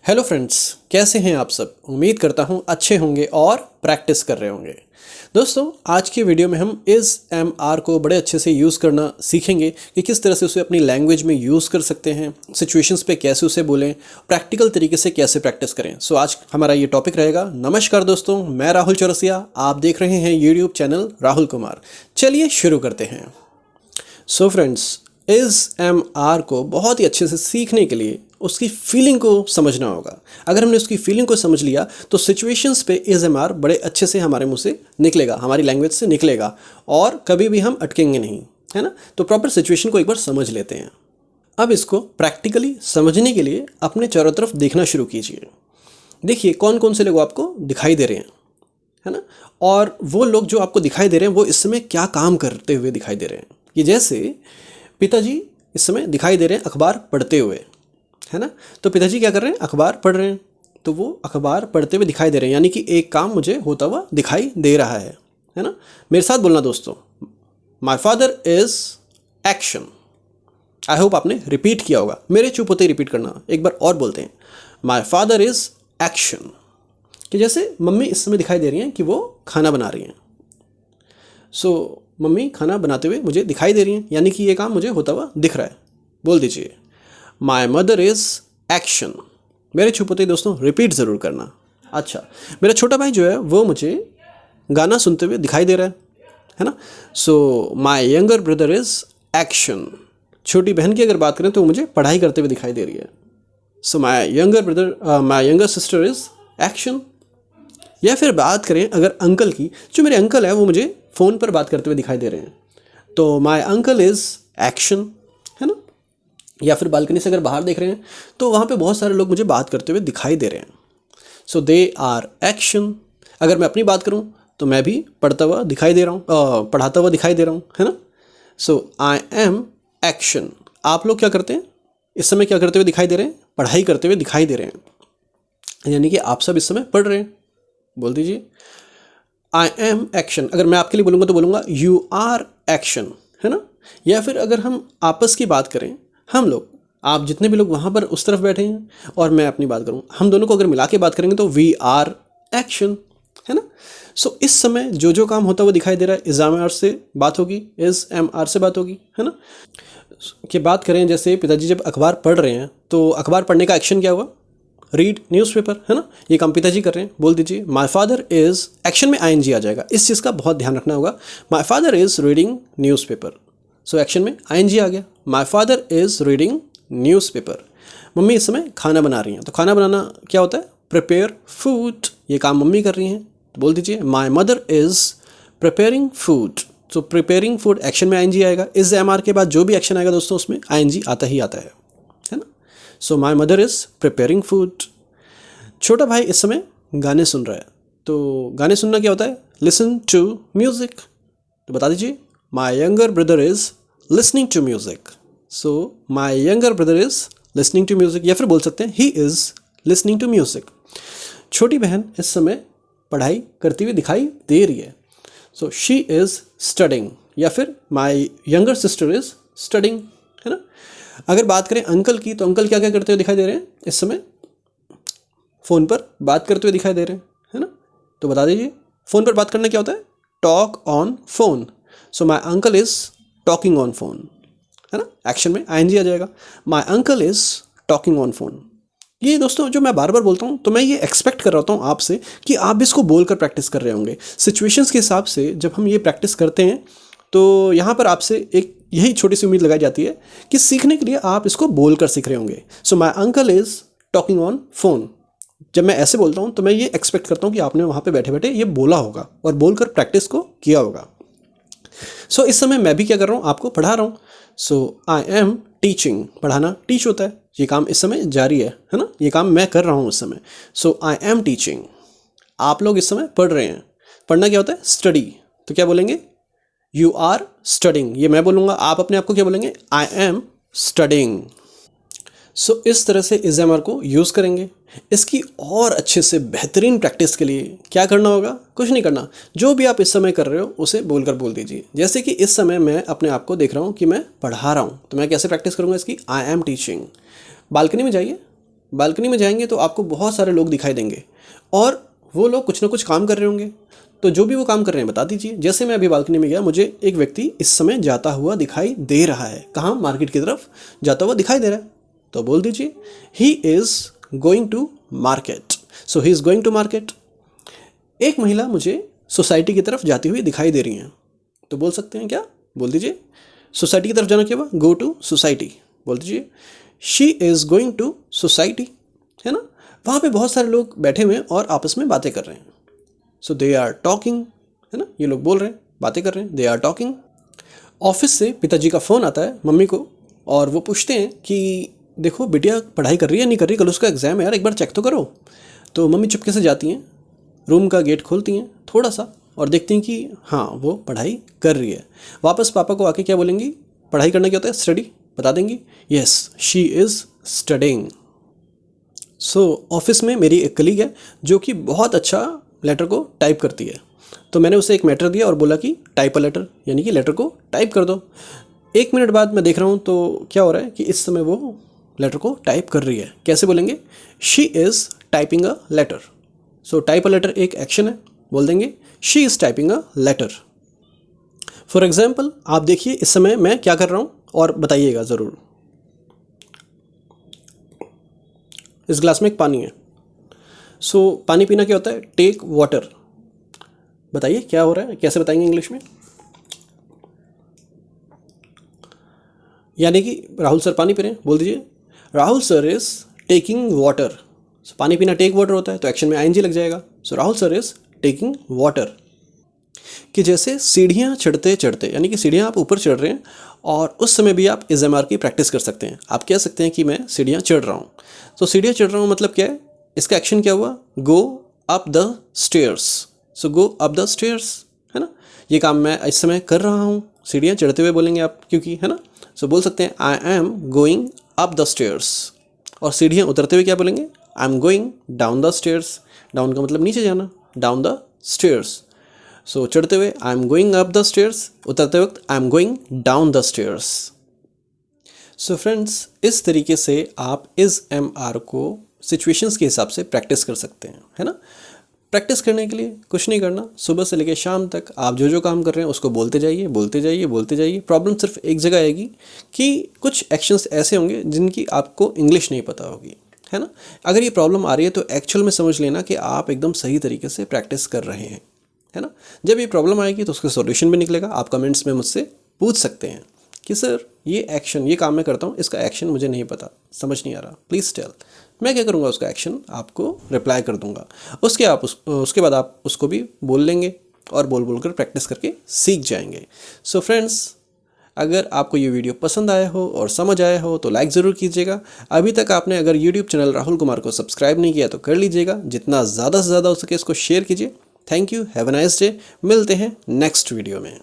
Hello friends, कैसे हैं आप सब। उम्मीद करता हूं अच्छे होंगे और प्रैक्टिस कर रहे होंगे। दोस्तों, आज की वीडियो में हम इस एम आर को बड़े अच्छे से यूज़ करना सीखेंगे कि किस तरह से उसे अपनी लैंग्वेज में यूज़ कर सकते हैं, सिचुएशंस पे कैसे उसे बोलें, प्रैक्टिकल तरीके से कैसे प्रैक्टिस करें। सो आज हमारा ये टॉपिक रहेगा। नमस्कार दोस्तों, मैं राहुल चौरसिया, आप देख रहे हैं यूट्यूब चैनल राहुल कुमार। चलिए शुरू करते हैं। सो फ्रेंड्स, इस एम आर को बहुत ही अच्छे से सीखने के लिए उसकी फीलिंग को समझना होगा। अगर हमने उसकी फीलिंग को समझ लिया तो सिचुएशंस पे इस एम आर बड़े अच्छे से हमारे मुंह से निकलेगा, हमारी लैंग्वेज से निकलेगा और कभी भी हम अटकेंगे नहीं, है ना। तो प्रॉपर सिचुएशन को एक बार समझ लेते हैं। अब इसको प्रैक्टिकली समझने के लिए अपने चारों तरफ देखना शुरू कीजिए। देखिए कौन कौन से लोग आपको दिखाई दे रहे हैं, है ना। और वो लोग जो आपको दिखाई दे रहे हैं वो इस समय क्या काम करते हुए दिखाई दे रहे हैं। ये जैसे पिताजी इस समय दिखाई दे रहे हैं अखबार पढ़ते हुए, है ना। तो पिताजी क्या कर रहे हैं, अखबार पढ़ रहे हैं, तो वो अखबार पढ़ते हुए दिखाई दे रहे हैं, यानी कि एक काम मुझे होता हुआ दिखाई दे रहा है ना। मेरे साथ बोलना दोस्तों, my father is action. I hope आपने रिपीट किया होगा, मेरे चुप होते ही रिपीट करना। एक बार और बोलते हैं, माई फादर इज एक्शन। कि जैसे मम्मी इस समय दिखाई दे रही हैं कि वो खाना बना रही हैं। सो मम्मी खाना बनाते हुए मुझे दिखाई दे रही हैं, यानी कि ये काम मुझे होता हुआ दिख रहा है। बोल दीजिए, माई मदर इज़ एक्शन। मेरे चुप होते ही दोस्तों रिपीट ज़रूर करना। अच्छा, मेरा छोटा भाई जो है वो मुझे गाना सुनते हुए दिखाई दे रहा है ना। So my younger brother is action. छोटी बहन की अगर बात करें तो वो मुझे पढ़ाई करते हुए दिखाई दे रही है। So my younger sister is action. या फिर बात करें अगर अंकल की, जो मेरे अंकल है वो मुझे फ़ोन पर बात करते हुए दिखाई दे रहे हैं, तो माई अंकल इज़ एक्शन, है ना। या फिर बालकनी से अगर बाहर देख रहे हैं तो वहाँ पे बहुत सारे लोग मुझे बात करते हुए दिखाई दे रहे हैं। सो दे आर एक्शन। अगर मैं अपनी बात करूँ तो मैं भी पढ़ता हुआ दिखाई दे रहा हूँ, पढ़ाता हुआ दिखाई दे रहा हूँ, है ना। सो आई एम एक्शन। आप लोग क्या करते हैं इस समय, क्या करते हुए दिखाई दे रहे हैं, पढ़ाई करते हुए दिखाई दे रहे हैं, यानी कि आप सब इस समय पढ़ रहे हैं। बोल दीजिए, आई एम एक्शन। अगर मैं आपके लिए बोलूँगा तो बोलूँगा यू आर एक्शन, है ना। या फिर अगर हम आपस की बात करें, हम लोग, आप जितने भी लोग वहाँ पर उस तरफ बैठे हैं और मैं अपनी बात करूँ, हम दोनों को अगर मिला के बात करेंगे तो वी आर एक्शन, है ना। सो इस समय जो जो काम होता हुआ दिखाई दे रहा है, इस एम आर से बात होगी, इस एम आर से बात होगी, है ना। कि बात करें जैसे पिताजी जब अखबार पढ़ रहे हैं तो अखबार पढ़ने का एक्शन क्या हुआ, रीड न्यूज़पेपर, है ना। ये काम पिताजी कर रहे हैं। बोल दीजिए, माई फादर इज़, एक्शन में आई आ जाएगा, इस चीज़ का बहुत ध्यान रखना होगा। My father is reading newspaper. So action में आई आ गया, my father is reading newspaper. Mummy इस समय खाना बना रही हैं, तो खाना बनाना क्या होता है, प्रिपेयर फूड। ये काम मम्मी कर रही हैं। तो बोल दीजिए, माई मदर इज़ प्रिपेयरिंग फूड। तो प्रिपेयरिंग फूड एक्शन में आई आएगा। इस एम आर के बाद जो भी एक्शन आएगा दोस्तों उसमें आई आता ही आता है ना। So my mother is preparing food. छोटा भाई इस समय गाने सुन रहा है, तो गाने सुनना क्या होता है, लिसन टू म्यूज़िक। तो बता दीजिए, my younger brother is listening to music. So my younger brother is listening to music. या फिर बोल सकते हैं he is listening to music. छोटी बहन इस समय पढ़ाई करती हुई दिखाई दे रही है, सो शी इज़ स्टडिंग। या फिर माई यंगर सिस्टर इज़ स्टडिंग, है ना। अगर बात करें अंकल की, तो अंकल क्या क्या करते हुए दिखाई दे रहे हैं, इस समय फ़ोन पर बात करते हुए दिखाई दे रहे हैं, है ना। तो बता दीजिए, फ़ोन पर बात करना क्या होता है, talk on phone. So my uncle is talking on phone, है ना। एक्शन में आई आ जाएगा, माई uncle is talking on phone. ये दोस्तों जो मैं बार बार बोलता हूँ, तो मैं ये एक्सपेक्ट कर रहा हूँ आपसे कि आप भी इसको बोलकर प्रैक्टिस कर रहे होंगे। सिचुएशंस के हिसाब से जब हम ये प्रैक्टिस करते हैं तो यहाँ पर आपसे एक यही छोटी सी उम्मीद लगाई जाती है कि सीखने के लिए आप इसको बोलकर सीख रहे होंगे। So my uncle is talking on phone. जब मैं ऐसे बोलता हूँ तो मैं ये एक्सपेक्ट करता हूँ कि आपने वहाँ पे बैठे बैठे ये बोला होगा और बोलकर प्रैक्टिस को किया होगा। सो इस समय मैं भी क्या कर रहा हूँ, आपको पढ़ा रहा हूँ। सो आई एम टीचिंग। पढ़ाना टीच होता है, ये काम इस समय जारी है ना। ये काम मैं कर रहा हूँ इस समय। सो आई एम टीचिंग। आप लोग इस समय पढ़ रहे हैं। पढ़ना क्या होता है, स्टडी। तो क्या बोलेंगे, यू आर स्टडिंग। ये मैं बोलूँगा, आप अपने आप को क्या बोलेंगे, आई एम स्टडिंग। सो इस तरह से इस एम आर को यूज़ करेंगे। इसकी और अच्छे से बेहतरीन प्रैक्टिस के लिए क्या करना होगा, कुछ नहीं करना, जो भी आप इस समय कर रहे हो उसे बोलकर बोल दीजिए। जैसे कि इस समय मैं अपने आप को देख रहा हूँ कि मैं पढ़ा रहा हूँ, तो मैं कैसे प्रैक्टिस करूँगा इसकी, आई एम टीचिंग। बालकनी में जाइए, बालकनी में जाएंगे तो आपको बहुत सारे लोग दिखाई देंगे और वो लोग कुछ ना कुछ काम कर रहे होंगे। तो जो भी वो काम कर रहे हैं बता दीजिए। जैसे मैं अभी बालकनी में गया, मुझे एक व्यक्ति इस समय जाता हुआ दिखाई दे रहा है। कहाँ? मार्केट की तरफ जाता हुआ दिखाई दे रहा है। तो बोल दीजिए he is going to market. So he is going to market. एक महिला मुझे सोसाइटी की तरफ जाती हुई दिखाई दे रही हैं। तो बोल सकते हैं क्या? बोल दीजिए सोसाइटी की तरफ जाना क्या हुआ? Go to society. बोल दीजिए she is going to society, है ना। वहाँ पे बहुत सारे लोग बैठे हुए हैं और आपस में बातें कर रहे हैं। सो दे आर टॉकिंग, है ना। ये लोग बोल रहे हैं, बातें कर रहे हैं, दे आर टॉकिंग। ऑफिस से पिताजी का फ़ोन आता है मम्मी को और वो पूछते हैं कि देखो बिटिया पढ़ाई कर रही है नहीं कर रही, कल उसका एग्ज़ाम है यार, एक बार चेक तो करो। तो मम्मी चुपके से जाती हैं, रूम का गेट खोलती हैं थोड़ा सा और देखती हैं कि हाँ वो पढ़ाई कर रही है। वापस पापा को आके क्या बोलेंगी? पढ़ाई करना क्या होता है? स्टडी। बता देंगी yes she is studying. So office में मेरी एक कलीग है जो कि बहुत अच्छा लेटर को टाइप करती है। तो मैंने उसे एक मैटर दिया और बोला कि टाइप अ लेटर, यानी कि लेटर को टाइप कर दो। 1 मिनट बाद मैं देख रहा हूँ तो क्या हो रहा है कि इस समय वो लेटर को टाइप कर रही है। कैसे बोलेंगे? She is typing a letter. So type a letter एक एक्शन है, बोल देंगे she is typing a letter. For example आप देखिए इस समय मैं क्या कर रहा हूँ और बताइएगा ज़रूर। इस ग्लास में एक पानी है। सो पानी पीना क्या होता है? Take water. बताइए क्या हो रहा है, कैसे बताएंगे इंग्लिश में? यानी कि राहुल सर पानी पी रहे हैं, बोल दीजिए Rahul sir is taking water. So पानी पीना टेक वाटर होता है तो एक्शन में आईएनजी लग जाएगा। So Rahul sir is taking water. कि जैसे सीढ़ियाँ चढ़ते चढ़ते, यानी कि सीढ़ियाँ आप ऊपर चढ़ रहे हैं और उस समय भी आप इस एमआर की प्रैक्टिस कर सकते हैं। आप कह सकते हैं कि मैं सीढ़ियाँ चढ़ रहा हूँ। तो सीढ़ियाँ चढ़ रहा हूँ मतलब क्या है? इसका एक्शन क्या हुआ? Go up the stairs. So go up the stairs, है ना। ये काम मैं इस समय कर रहा हूँ। सीढ़ियाँ चढ़ते हुए बोलेंगे आप, क्योंकि, है ना। सो बोल सकते हैं I am going up the stairs. और सीढ़ियाँ उतरते हुए क्या बोलेंगे? I am going down the stairs. Down का मतलब नीचे जाना, डाउन द स्टेयर्स। सो चढ़ते हुए I am going up the stairs, उतरते वक्त I am going down the stairs. So friends, इस तरीके से आप इस एमआर को सिचुएशंस के हिसाब से प्रैक्टिस कर सकते हैं, है ना। प्रैक्टिस करने के लिए कुछ नहीं करना, सुबह से लेकर शाम तक आप जो जो काम कर रहे हैं उसको बोलते जाइए, बोलते जाइए, बोलते जाइए। प्रॉब्लम सिर्फ एक जगह आएगी कि कुछ एक्शंस ऐसे होंगे जिनकी आपको इंग्लिश नहीं पता होगी, है ना। अगर ये प्रॉब्लम आ रही है तो एक्चुअल में समझ लेना कि आप एकदम सही तरीके से प्रैक्टिस कर रहे हैं, है ना। जब ये प्रॉब्लम आएगी तो उसका सॉल्यूशन भी निकलेगा। आप कमेंट्स में मुझसे पूछ सकते हैं कि सर ये एक्शन, ये काम मैं करता हूँ, इसका एक्शन मुझे नहीं पता, समझ नहीं आ रहा, प्लीज़ टेल। मैं क्या करूँगा? उसका एक्शन आपको रिप्लाई कर दूँगा। उसके बाद आप उसको भी बोल लेंगे और बोल कर प्रैक्टिस करके सीख जाएंगे। सो फ्रेंड्स, अगर आपको ये वीडियो पसंद आया हो और समझ आया हो तो लाइक ज़रूर कीजिएगा। अभी तक आपने अगर यूट्यूब चैनल राहुल कुमार को सब्सक्राइब नहीं किया तो कर लीजिएगा। जितना ज़्यादा से ज़्यादा हो सके इसको शेयर कीजिए। Thank you, have a nice day. मिलते हैं नेक्स्ट वीडियो में।